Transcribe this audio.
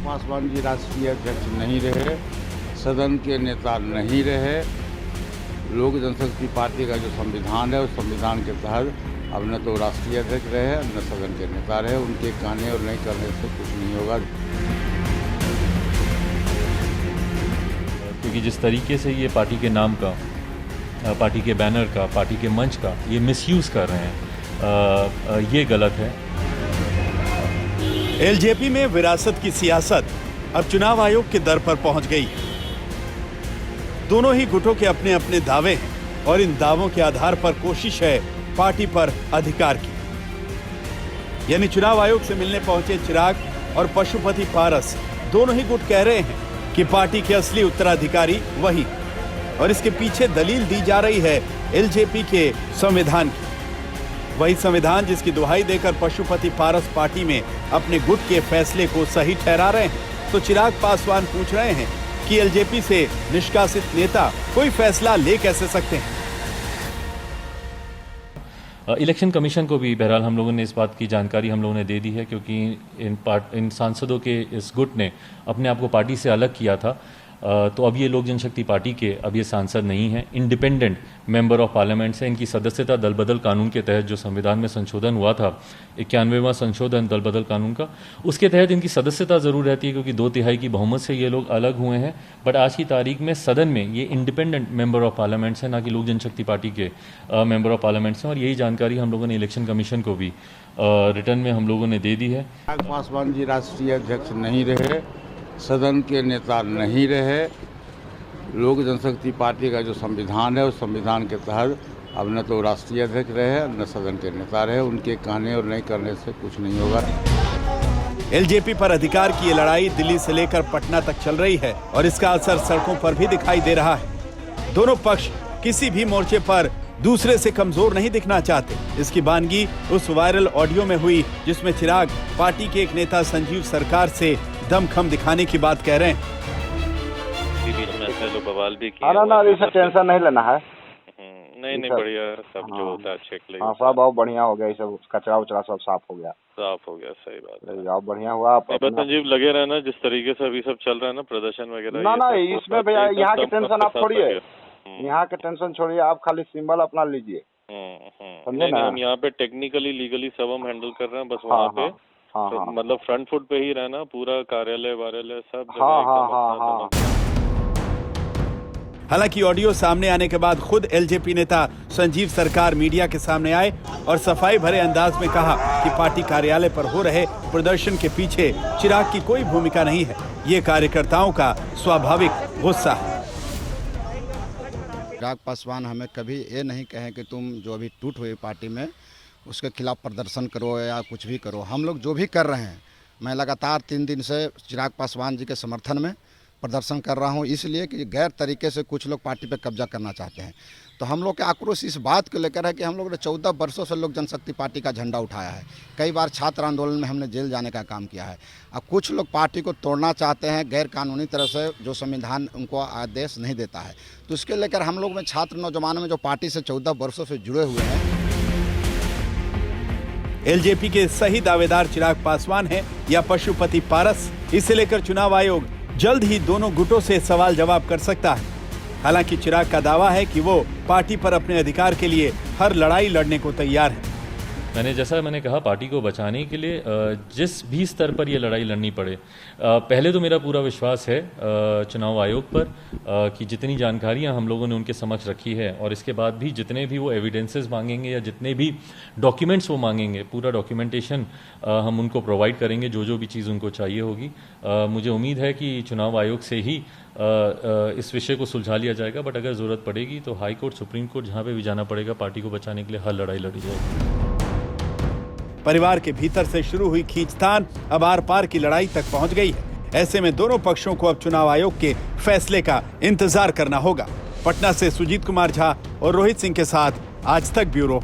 पासवान जी राष्ट्रीय अध्यक्ष नहीं रहे, सदन के नेता नहीं रहे। लोक जनशक्ति पार्टी का जो संविधान है उस संविधान के तहत अब न तो राष्ट्रीय अध्यक्ष रहे न सदन के नेता रहे। उनके कहने और नहीं करने से कुछ नहीं होगा। क्योंकि जिस तरीके से ये पार्टी के नाम का, पार्टी के बैनर का, पार्टी के मंच का ये मिसयूज़ कर रहे हैं, ये गलत है। एलजेपी में विरासत की सियासत अब चुनाव आयोग के दर पर पहुंच गई। दोनों ही गुटों के अपने अपने दावे हैं और इन दावों के आधार पर कोशिश है पार्टी पर अधिकार की। यानी चुनाव आयोग से मिलने पहुंचे चिराग और पशुपति पारस दोनों ही गुट कह रहे हैं कि पार्टी के असली उत्तराधिकारी वही, और इसके पीछे दलील दी जा रही है एलजेपी के संविधान की। वही संविधान जिसकी दुहाई देकर पशुपति पारस पार्टी में अपने गुट के फैसले को सही ठहरा रहे हैं। तो चिराग पासवान पूछ रहे हैं कि एलजेपी से निष्कासित नेता कोई फैसला ले कैसे सकते हैं। इलेक्शन कमीशन को भी बहरहाल हम लोगों ने इस बात की जानकारी हम लोगों ने दे दी है, क्योंकि इन सांसदों के इस गुट ने अपने आप को पार्टी से अलग किया था। तो अब ये लोक जनशक्ति पार्टी के अब ये सांसद नहीं हैं, इंडिपेंडेंट मेंबर ऑफ पार्लियामेंट से। इनकी सदस्यता दल बदल कानून के तहत जो संविधान में संशोधन हुआ था, 91वां संशोधन दल बदल कानून का, उसके तहत इनकी सदस्यता जरूर रहती है, क्योंकि 2/3 की बहुमत से ये लोग अलग हुए हैं। बट आज की तारीख में सदन में ये इंडिपेंडेंट मेंबर ऑफ पार्लियामेंट्स हैं, ना कि लोक जनशक्ति पार्टी के मेंबर ऑफ पार्लियामेंट्स हैं। और यही जानकारी हम लोगों ने इलेक्शन कमीशन को भी रिटर्न में हम लोगों ने दे दी है। पासवान जी राष्ट्रीय अध्यक्ष नहीं रहे, सदन के नेता नहीं रहे। लोक जनशक्ति पार्टी का जो संविधान है उस संविधान के तहत अब न तो राष्ट्रीय अध्यक्ष रहे न सदन के नेता रहे। उनके कहने और नहीं करने से कुछ नहीं होगा। एलजेपी पर अधिकार की ये लड़ाई दिल्ली से लेकर पटना तक चल रही है और इसका असर सड़कों पर भी दिखाई दे रहा है। दोनों पक्ष किसी भी मोर्चे पर दूसरे से कमजोर नहीं दिखना चाहते। इसकी बानगी उस वायरल ऑडियो में हुई जिसमें चिराग पार्टी के एक नेता संजीव सरकार से दमखम दिखाने की बात कह रहे हैं। बवाल भी किया। ना ऐसा टेंशन नहीं लेना है। नहीं बढ़िया, सब जो होता है चेक ले। सब बहुत बढ़िया हो गया, सब कचरा उचरा सब साफ हो गया। सही बात है। आप बढ़िया हुआ। संजीव लगे रहना, जिस तरीके से अभी सब चल रहा है ना, प्रदर्शन वगैरह। ना इसमें भैया यहाँ की टेंशन आप छोड़िए, यहाँ के टेंशन छोड़िए, आप खाली सिंबल अपना लीजिए। समझे ना, हम यहाँ पे टेक्निकली लीगली सब हम हैंडल कर रहे हैं। बस वहाँ पे मतलब फ्रंट फुट पे ही रहना, पूरा कार्यालय वार्यालय सब। हालांकि ऑडियो सामने आने के बाद खुद एलजेपी नेता संजीव सरकार मीडिया के सामने आए और सफाई भरे अंदाज में कहा कि पार्टी कार्यालय पर हो रहे प्रदर्शन के पीछे चिराग की कोई भूमिका नहीं है, ये कार्यकर्ताओं का स्वाभाविक गुस्सा है। चिराग पासवान हमें कभी ये नहीं कहे कि तुम जो अभी टूट हुई पार्टी में उसके खिलाफ प्रदर्शन करो या कुछ भी करो। हम लोग जो भी कर रहे हैं, मैं लगातार 3 दिन से चिराग पासवान जी के समर्थन में प्रदर्शन कर रहा हूं, इसलिए कि गैर तरीके से कुछ लोग पार्टी पे कब्जा करना चाहते हैं। तो हम लोग के आक्रोश इस बात को लेकर है कि हम लोग ने 14 वर्षों से लोक जनशक्ति पार्टी का झंडा उठाया है। कई बार छात्र आंदोलन में हमने जेल जाने का काम किया है। अब कुछ लोग पार्टी को तोड़ना चाहते हैं गैर कानूनी तरह से, जो संविधान उनको आदेश नहीं देता है। तो इसके लेकर हम लोग में छात्र नौजवानों में जो पार्टी से 14 वर्षों से जुड़े हुए हैं। एलजेपी के सही दावेदार चिराग पासवान हैं या पशुपति पारस, इसे लेकर चुनाव आयोग जल्द ही दोनों गुटों से सवाल जवाब कर सकता है। हालांकि चिराग का दावा है कि वो पार्टी पर अपने अधिकार के लिए हर लड़ाई लड़ने को तैयार है। जैसा मैंने कहा, पार्टी को बचाने के लिए जिस भी स्तर पर ये लड़ाई लड़नी पड़े, पहले तो मेरा पूरा विश्वास है चुनाव आयोग पर कि जितनी जानकारियां हम लोगों ने उनके समक्ष रखी है और इसके बाद भी जितने भी वो एविडेंसेस मांगेंगे या जितने भी डॉक्यूमेंट्स वो मांगेंगे, पूरा डॉक्यूमेंटेशन हम उनको प्रोवाइड करेंगे, जो भी चीज़ उनको चाहिए होगी। मुझे उम्मीद है कि चुनाव आयोग से ही इस विषय को सुलझा लिया जाएगा। बट अगर ज़रूरत पड़ेगी तो हाई कोर्ट, सुप्रीम कोर्ट, जहाँ पे भी जाना पड़ेगा, पार्टी को बचाने के लिए हर लड़ाई लड़ी जाएगी। परिवार के भीतर से शुरू हुई खींचतान अब आर पार की लड़ाई तक पहुंच गई है। ऐसे में दोनों पक्षों को अब चुनाव आयोग के फैसले का इंतजार करना होगा। पटना से सुजीत कुमार झा और रोहित सिंह के साथ आज तक ब्यूरो।